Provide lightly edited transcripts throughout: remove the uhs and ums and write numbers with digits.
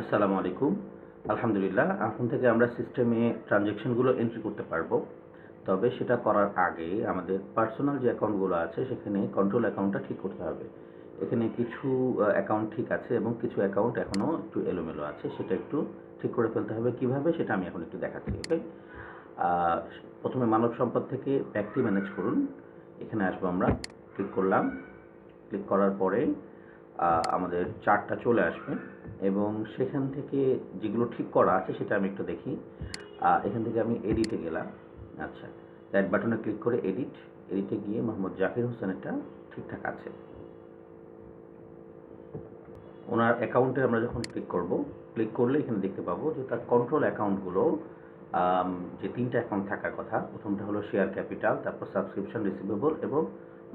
আসসালামু আলাইকুম। আলহামদুলিল্লাহ, এখন থেকে আমরা সিস্টেমে ট্রানজ্যাকশনগুলো এন্ট্রি করতে পারবো। তবে সেটা করার আগে আমাদের পার্সোনাল যে অ্যাকাউন্টগুলো আছে সেখানে কন্ট্রোল অ্যাকাউন্টটা ঠিক করতে হবে। এখানে কিছু অ্যাকাউন্ট ঠিক আছে এবং কিছু অ্যাকাউন্ট এখনও একটু এলোমেলো আছে। সেটা একটু ঠিক করে ফেলতে হবে। কিভাবে সেটা আমি এখন একটু দেখাচ্ছি, ওকে? আ প্রথমে মানব সম্পদ থেকে ব্যক্তি ম্যানেজ করুন। এখানে আসবো আমরা। ক্লিক করলাম। ক্লিক করার পরে আমাদের চার্টটা চলে আসবে এবং সেখান থেকে যেগুলো ঠিক করা আছে সেটা আমি একটু দেখি। এখান থেকে আমি এডিটে গেলাম। আচ্ছা, রাইট বাটনে ক্লিক করে এডিটে গিয়ে মোহাম্মদ জাকির হোসেনেরটা ঠিকঠাক আছে। ওনার অ্যাকাউন্টে আমরা যখন ক্লিক করলে এখানে দেখতে পাবো যে তার কন্ট্রোল অ্যাকাউন্টগুলো যে ৩টা অ্যাকাউন্ট থাকার কথা, প্রথমটা হলো শেয়ার ক্যাপিটাল, তারপর সাবস্ক্রিপশন রিসিভেবল এবং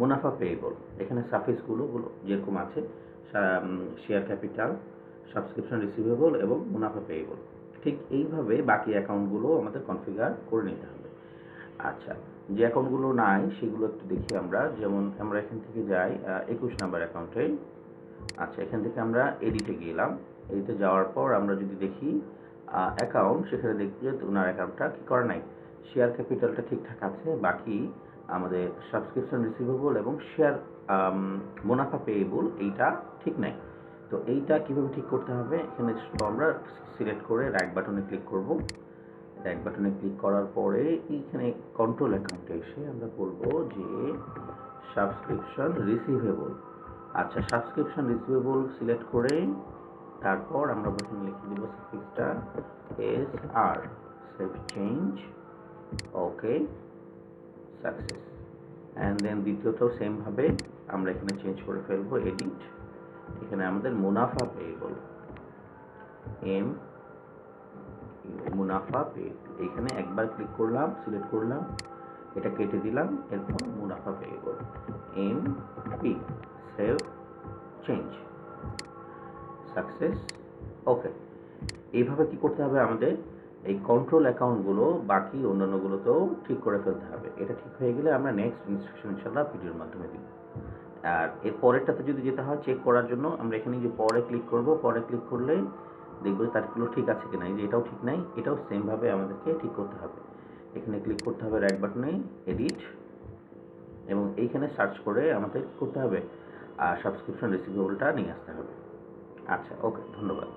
মুনাফা পেয়েবল। এখানে সাফিক্সগুলো যেরকম আছে, শেয়ার ক্যাপিটাল, সাবস্ক্রিপশন রিসিভেবল এবং মুনাফা পেয়েবল, ঠিক এইভাবে বাকি অ্যাকাউন্টগুলো আমাদের কনফিগার করে নিতে হবে। আচ্ছা, যে অ্যাকাউন্টগুলো নাই সেগুলো একটু দেখি আমরা। যেমন আমরা এখান থেকে যাই ২১ নাম্বার অ্যাকাউন্টে। আচ্ছা, এখান থেকে আমরা এডিটে গেলাম। এডিটে যাওয়ার পর আমরা যদি দেখি অ্যাকাউন্ট, সেখানে দেখব যে ওনার অ্যাকাউন্টটা কী করা নাই, শেয়ার ক্যাপিটালটা ঠিকঠাক আছে, বাকি আমাদের সাবস্ক্রিপশন রিসিভেবল এবং শেয়ার মুনাফা পেয়েবল এইটা ঠিক নাই। তো এইটা কীভাবে ঠিক করতে হবে, এখানে আমরা সিলেক্ট করে রাইট বাটনে ক্লিক করব। রাইট বাটনে ক্লিক করার পরে এইখানে কন্ট্রোল অ্যাকাউন্টে এসে আমরা বলবো যে সাবস্ক্রিপশন রিসিভেবল। আচ্ছা, সাবস্ক্রিপশন রিসিভেবল সিলেক্ট করে তারপর আমরা প্রথমে লিখে দিব সাফিক্সটা SR, save change, okay, success. And then দ্বিতীয়টাও সেমভাবে আমরা এখানে চেঞ্জ করে ফেলবো, এডিট। এখানে আমাদের মুনাফা পেয়েবল, মুনাফা পেয়েবল, এখানে একবার ক্লিক করলাম, সিলেক্ট করলাম, এটা কেটে দিলাম, এরপর মুনাফা payable, MP, save change, success, okay. এইভাবে কি করতে হবে, আমাদের এই কন্ট্রোল অ্যাকাউন্টগুলো বাকি অন্যান্যগুলোতেও ঠিক করে ফেলতে হবে। এটা ঠিক হয়ে গেলে আমরা নেক্সট ইনস্ট্রাকশন ইনশাআল্লাহ ভিডিওর মাধ্যমে দিব। আর এর পরেরটাতে যদি যেতে হয় চেক করার জন্য, আমরা এখানে যে পরে ক্লিক করব, পরে ক্লিক করলে দেখবো তারগুলো ঠিক আছে কিনা। যে এটাও ঠিক নাই, এটাও সেমভাবে আমাদেরকে ঠিক করতে হবে। এখানে ক্লিক করতে হবে রাইট বাটনে, এডিট, এবং এইখানে সার্চ করে আমাদের কী করতে হবে, সাবস্ক্রিপশন রিসিভেবলটা নিয়ে আসতে হবে। আচ্ছা, ওকে, ধন্যবাদ।